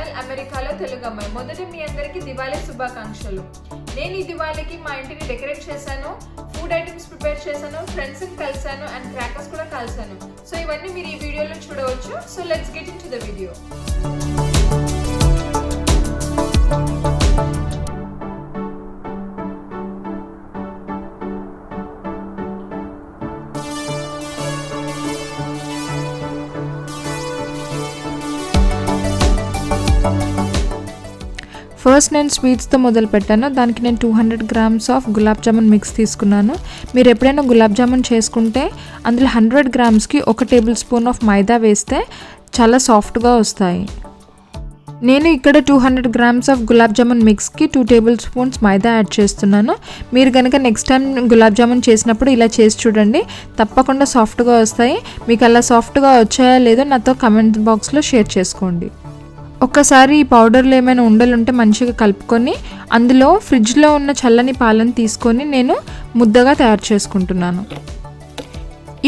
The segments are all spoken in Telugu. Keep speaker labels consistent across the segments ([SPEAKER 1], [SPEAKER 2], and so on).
[SPEAKER 1] ఛానల్ అమెరికాలో తెలుగు అమ్మాయి. మొదట మీ అందరికీ దివాళీ శుభాకాంక్షలు. నేను ఈ దివాళీకి మా ఇంటిని డెకరేట్ చేశాను, ఫుడ్ ఐటమ్స్ ప్రిపేర్ చేశాను, ఫ్రెండ్స్ని కలిసాను అండ్ క్రాకర్స్ కూడా కలిసాను. సో ఇవన్నీ మీరు ఈ వీడియోలో చూడవచ్చు. So let's get in to the video.
[SPEAKER 2] First నేను స్వీట్స్తో మొదలు పెట్టాను. దానికి నేను 200 grams of gulab jamun mix తీసుకున్నాను. మీరు ఎప్పుడైనా గులాబ్ జామున్ చేసుకుంటే అందులో 100 grams-కి 1 tablespoon ఆఫ్ మైదా వేస్తే చాలా సాఫ్ట్గా వస్తాయి. నేను ఇక్కడ 200 grams ఆఫ్ గులాబ్ జామున్ మిక్స్కి 2 tablespoons మైదా యాడ్ చేస్తున్నాను. మీరు కనుక నెక్స్ట్ టైం గులాబ్ జామున్ చేసినప్పుడు ఇలా చేసి చూడండి, తప్పకుండా సాఫ్ట్గా వస్తాయి. మీకు అలా సాఫ్ట్గా వచ్చాయా లేదో నాతో కమెంట్ బాక్స్లో షేర్ చేసుకోండి. ఒక్కసారి ఈ పౌడర్లో ఏమైనా ఉండలు ఉంటే మంచిగా కలుపుకొని అందులో ఫ్రిడ్జ్లో ఉన్న చల్లని పాలను తీసుకొని నేను ముద్దగా తయారు చేసుకుంటున్నాను.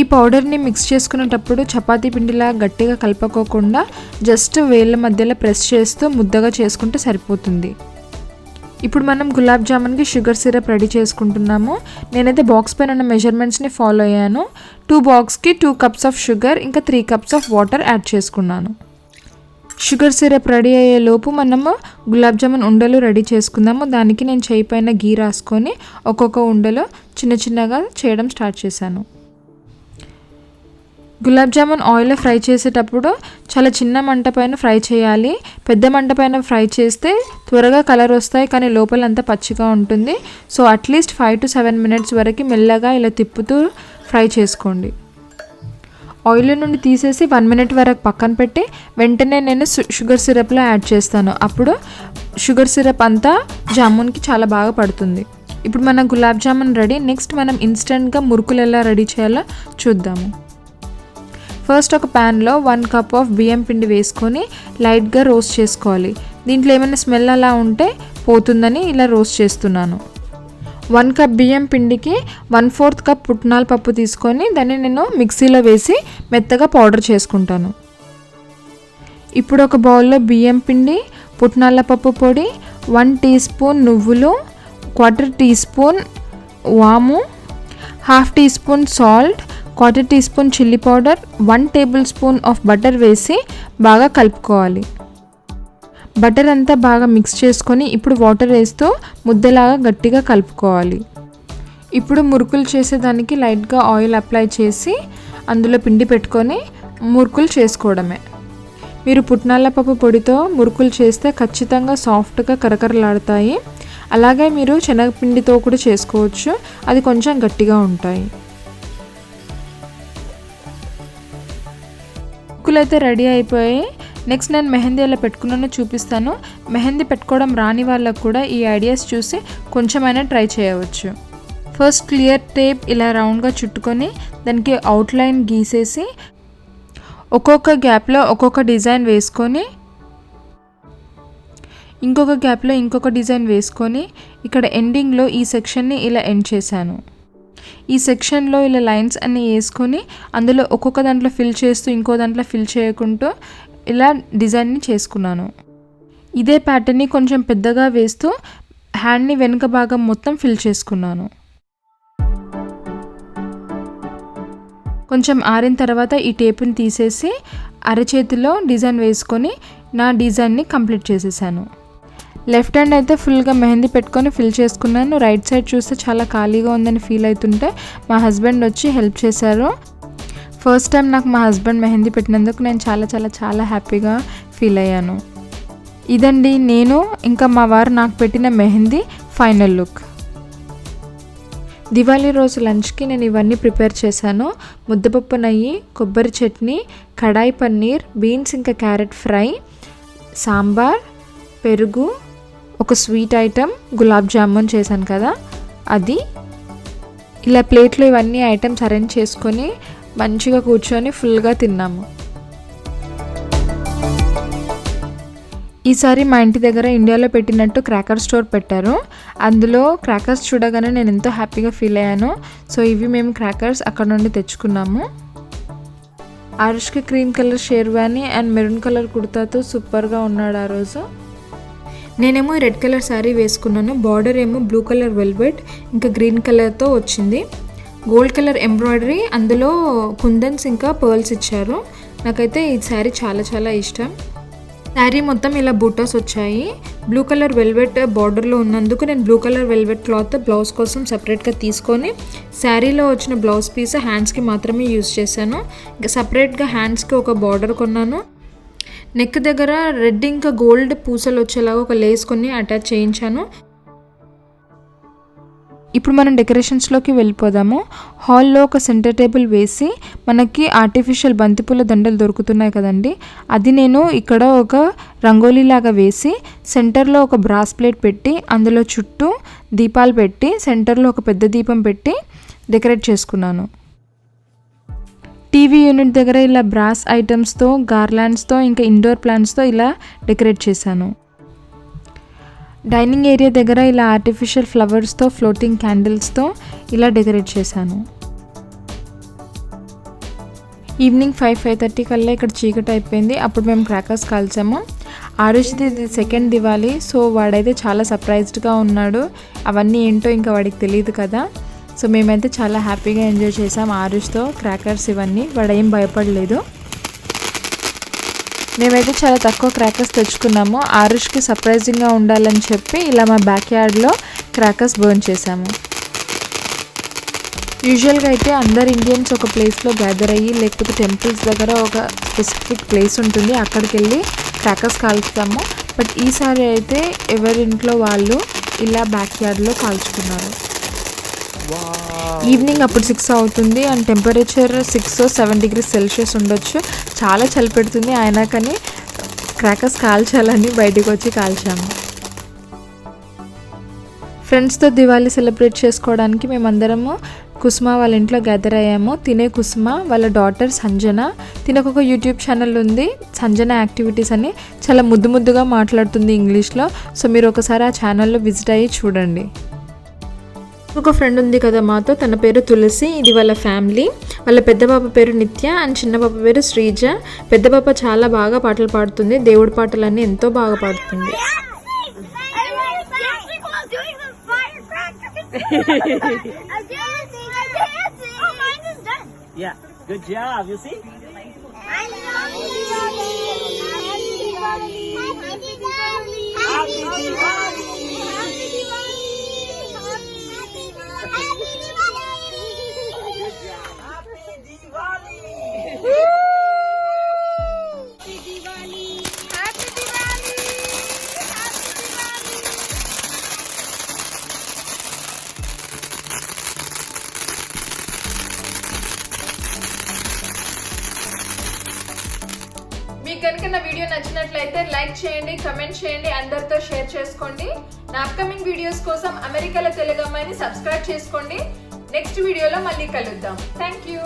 [SPEAKER 2] ఈ పౌడర్ని మిక్స్ చేసుకునేటప్పుడు చపాతీ పిండిలా గట్టిగా కలుపుకోకుండా జస్ట్ వేళ్ళ మధ్యలో ప్రెస్ చేస్తూ ముద్దగా చేసుకుంటే సరిపోతుంది. ఇప్పుడు మనం గులాబ్ జామున్కి షుగర్ సిరప్ రెడీ చేసుకుంటున్నాము. నేనైతే బాక్స్ పైన ఉన్న మెజర్మెంట్స్ని ఫాలో అయ్యాను. 2 బాక్స్కి 2 cups ఆఫ్ షుగర్ ఇంకా 3 cups ఆఫ్ వాటర్ యాడ్ చేసుకున్నాను. షుగర్ సిరప్ రెడీ అయ్యే లోపు మనము గులాబ్ జామున్ ఉండలు రెడీ చేసుకుందాము. దానికి నేను చేయి పైన గీ రాసుకొని ఒక్కొక్క ఉండలు చిన్న చిన్నగా చేయడం స్టార్ట్ చేశాను. గులాబ్ జామున్ ఆయిల్లో ఫ్రై చేసేటప్పుడు చాలా చిన్న మంట పైన ఫ్రై చేయాలి. పెద్ద మంట పైన ఫ్రై చేస్తే త్వరగా కలర్ వస్తాయి, కానీ లోపలంతా పచ్చిగా ఉంటుంది. సో అట్లీస్ట్ 5 to 7 minutes వరకు మెల్లగా ఇలా తిప్పుతూ ఫ్రై చేసుకోండి. ఆయిల్ నుండి తీసేసి 1 minute వరకు పక్కన పెట్టి వెంటనే నేను షుగర్ సిరప్లో యాడ్ చేస్తాను. అప్పుడు షుగర్ సిరప్ అంతా జామున్కి చాలా బాగా పడుతుంది. ఇప్పుడు మన గులాబ్ జామున్ రెడీ. నెక్స్ట్ మనం ఇన్స్టెంట్గా మురుకులు ఎలా రెడీ చేయాలో చూద్దాము. ఫస్ట్ ఒక ప్యాన్లో 1 cup ఆఫ్ బియ్యం పిండి వేసుకొని లైట్గా రోస్ట్ చేసుకోవాలి. దీంట్లో ఏమైనా స్మెల్ అలా ఉంటే పోతుందని ఇలా రోస్ట్ చేస్తున్నాను. 1 cup బియ్యం పిండికి 1/4 cup పుట్నాల పప్పు తీసుకొని దాన్ని నేను మిక్సీలో వేసి మెత్తగా పౌడర్ చేసుకుంటాను. ఇప్పుడు ఒక బౌల్లో బియ్యం పిండి, పుట్నాల పప్పు పొడి, 1 teaspoon నువ్వులు, 1/4 teaspoon వాము, 1/2 teaspoon salt, 1/4 teaspoon chilli powder, 1 tablespoon of butter వేసి బాగా కలుపుకోవాలి. బటర్ అంతా బాగా మిక్స్ చేసుకొని ఇప్పుడు వాటర్ వేస్తూ ముద్దలాగా గట్టిగా కలుపుకోవాలి. ఇప్పుడు మురుకులు చేసేదానికి లైట్గా ఆయిల్ అప్లై చేసి అందులో పిండి పెట్టుకొని మురుకులు చేసుకోవడమే. మీరు పుట్నాల పప్పు పొడితో మురుకులు చేస్తే ఖచ్చితంగా సాఫ్ట్గా కరకరలాడతాయి. అలాగే మీరు శనగపిండితో కూడా చేసుకోవచ్చు, అది కొంచెం గట్టిగా ఉంటాయి. మురుకులు అయితే రెడీ అయిపోయాయి. నెక్స్ట్ నేను మెహందీ ఎలా పెట్టుకున్నానో చూపిస్తాను. మెహందీ పెట్టుకోవడం రాని వాళ్ళకు కూడా ఈ ఐడియాస్ చూసి కొంచెమైనా ట్రై చేయవచ్చు. ఫస్ట్ క్లియర్ టేప్ ఇలా రౌండ్గా చుట్టుకొని దానికి అవుట్లైన్ గీసేసి ఒక్కొక్క గ్యాప్లో ఒక్కొక్క డిజైన్ వేసుకొని ఇంకొక గ్యాప్లో ఇంకొక డిజైన్ వేసుకొని ఇక్కడ ఎండింగ్లో ఈ సెక్షన్ని ఇలా ఎండ్ చేశాను. ఈ సెక్షన్లో ఇలా లైన్స్ అన్నీ వేసుకొని అందులో ఒక్కొక్క దాంట్లో ఫిల్ చేస్తూ ఇంకో దాంట్లో ఫిల్ చేయకుంటూ ఇలా డిజైన్ని చేసుకున్నాను. ఇదే ప్యాటర్న్ని కొంచెం పెద్దగా వేస్తూ హ్యాండ్ని వెనుక భాగం మొత్తం ఫిల్ చేసుకున్నాను. కొంచెం ఆరిన తర్వాత ఈ టేప్ని తీసేసి అరచేతిలో డిజైన్ వేసుకొని నా డిజైన్ని కంప్లీట్ చేసేసాను. లెఫ్ట్ హ్యాండ్ అయితే ఫుల్గా మెహందీ పెట్టుకొని ఫిల్ చేసుకున్నాను. రైట్ సైడ్ చూస్తే చాలా ఖాళీగా ఉందని ఫీల్ అవుతుంటే మా హస్బెండ్ వచ్చి హెల్ప్ చేశారు. ఫస్ట్ టైం నాకు మా హస్బెండ్ మెహందీ పెట్టినందుకు నేను చాలా చాలా చాలా హ్యాపీగా ఫీల్ అయ్యాను. ఇదండి నేను ఇంకా మా వారు నాకు పెట్టిన మెహందీ ఫైనల్ లుక్. దివాళీ రోజు లంచ్కి నేను ఇవన్నీ ప్రిపేర్ చేశాను. ముద్దపప్పు నెయ్యి, కొబ్బరి చట్నీ, కడాయి పన్నీర్, బీన్స్ ఇంకా క్యారెట్ ఫ్రై, సాంబార్, పెరుగు, ఒక స్వీట్ ఐటమ్ గులాబ్ జామున్ చేశాను కదా అది. ఇలా ప్లేట్లో ఇవన్నీ ఐటమ్స్ అరేంజ్ చేసుకొని మంచిగా కూర్చొని ఫుల్గా తిన్నాము. ఈసారి మా ఇంటి దగ్గర ఇండియాలో పెట్టినట్టు క్రాకర్ స్టోర్ పెట్టారు. అందులో క్రాకర్స్ చూడగానే నేను ఎంతో హ్యాపీగా ఫీల్ అయ్యాను. సో ఇవి మేము క్రాకర్స్ అక్కడ నుండి తెచ్చుకున్నాము. ఆరుష్కి cream colour sherwani and maroon colour కుర్తాతో సూపర్గా ఉన్నాడు ఆ రోజు. నేనేమో రెడ్ కలర్ శారీ వేసుకున్నాను. బార్డర్ ఏమో బ్లూ కలర్ వెల్వెట్ ఇంకా గ్రీన్ కలర్తో వచ్చింది. గోల్డ్ కలర్ ఎంబ్రాయిడరీ, అందులో కుందన్స్ ఇంకా పర్ల్స్ ఇచ్చారు. నాకైతే ఈ శారీ చాలా చాలా ఇష్టం. శారీ మొత్తం ఇలా బూటాస్ వచ్చాయి. బ్లూ కలర్ వెల్వెట్ బార్డర్లో ఉన్నందుకు నేను blue colour velvet cloth blouse కోసం సపరేట్గా తీసుకొని శారీలో వచ్చిన బ్లౌజ్ పీస్ హ్యాండ్స్కి మాత్రమే యూజ్ చేశాను. ఇంకా సపరేట్గా హ్యాండ్స్కి ఒక బార్డర్ కొన్నాను. నెక్ దగ్గర రెడ్ ఇంకా గోల్డ్ పూసలు వచ్చేలాగా ఒక లేస్ కొని అటాచ్ చేయించాను. ఇప్పుడు మనం డెకరేషన్స్లోకి వెళ్ళిపోదాము. హాల్లో ఒక సెంటర్ టేబుల్ వేసి మనకి ఆర్టిఫిషియల్ బంతిపూల దండలు దొరుకుతున్నాయి కదండి, అది నేను ఇక్కడ ఒక రంగోలీ లాగా వేసి సెంటర్లో ఒక బ్రాస్ ప్లేట్ పెట్టి అందులో చుట్టూ దీపాలు పెట్టి సెంటర్లో ఒక పెద్ద దీపం పెట్టి డెకరేట్ చేసుకున్నాను. టీవీ యూనిట్ దగ్గర ఇలా బ్రాస్ ఐటమ్స్తో, గార్లాండ్స్తో ఇంకా ఇండోర్ ప్లాంట్స్తో ఇలా డెకరేట్ చేశాను. డైనింగ్ ఏరియా దగ్గర ఇలా ఆర్టిఫిషియల్ ఫ్లవర్స్తో, ఫ్లోటింగ్ క్యాండిల్స్తో ఇలా డెకరేట్ చేశాను. ఈవినింగ్ 5-5:30 కల్లా ఇక్కడ చీకటి అయిపోయింది. అప్పుడు మేము క్రాకర్స్ కాల్చాము. ఆరుష్ది ఇది సెకండ్ దివాళీ, సో వాడైతే చాలా సర్ప్రైజ్డ్గా ఉన్నాడు. అవన్నీ ఏంటో ఇంకా వాడికి తెలియదు కదా. సో మేమైతే చాలా హ్యాపీగా ఎంజాయ్ చేసాం ఆరుష్తో క్రాకర్స్ ఇవన్నీ. వాడు ఏం భయపడలేదు. మేమైతే చాలా తక్కువ క్రాకర్స్ తెచ్చుకున్నాము. ఆరుష్కి సర్ప్రైజింగ్గా ఉండాలని చెప్పి ఇలా మా బ్యాక్ యార్డ్లో క్రాకర్స్ బర్న్ చేసాము. యూజువల్గా అయితే అందరు ఇండియన్స్ ఒక ప్లేస్లో గ్యాదర్ అయ్యి లేకపోతే టెంపుల్స్ దగ్గర ఒక స్పెసిఫిక్ ప్లేస్ ఉంటుంది, అక్కడికి వెళ్ళి క్రాకర్స్ కాల్చుతాము. బట్ ఈసారి అయితే ఎవరింట్లో వాళ్ళు ఇలా బ్యాక్ యార్డ్లో కాల్చుకున్నారు. ఈవినింగ్ అప్పుడు 6 అవుతుంది అండ్ టెంపరేచర్ 6-7 degrees Celsius ఉండొచ్చు. చాలా చలి పెడుతుంది. అయినా కానీ క్రాకర్స్ కాల్చాలని బయటికి వచ్చి కాల్చాము. ఫ్రెండ్స్తో దివాళీ సెలబ్రేట్ చేసుకోవడానికి మేమందరము కుసుమ వాళ్ళ ఇంట్లో గ్యాదర్ అయ్యాము. తినే కుసుమ వాళ్ళ డాటర్ సంజన, తినకు ఒక యూట్యూబ్ ఛానల్ ఉంది సంజన యాక్టివిటీస్ అని, చాలా ముద్దు ముద్దుగా మాట్లాడుతుంది ఇంగ్లీష్లో. సో మీరు ఒకసారి ఆ ఛానల్లో విజిట్ అయ్యి చూడండి. ఒక ఫ్రెండ్ ఉంది కదా మాతో, తన పేరు తులసి. ఇది వాళ్ళ ఫ్యామిలీ. వాళ్ళ పెద్ద పాప పేరు నిత్య అండ్ చిన్న పాప పేరు శ్రీజ. పెద్ద పాప చాలా బాగా పాటలు పాడుతుంది, దేవుడి పాటలన్నీ ఎంతో బాగా పాడుతుంది.
[SPEAKER 1] మీకు కనుక నా వీడియో నచ్చినట్లయితే లైక్ చేయండి, కమెంట్ చేయండి, అందరితో షేర్ చేసుకోండి. నా అప్కమింగ్ వీడియోస్ కోసం అమెరికాలో తెలుగు అమ్మాయిని సబ్స్క్రైబ్ చేసుకోండి. నెక్స్ట్ వీడియోలో మళ్ళీ కలుద్దాం. Thank you.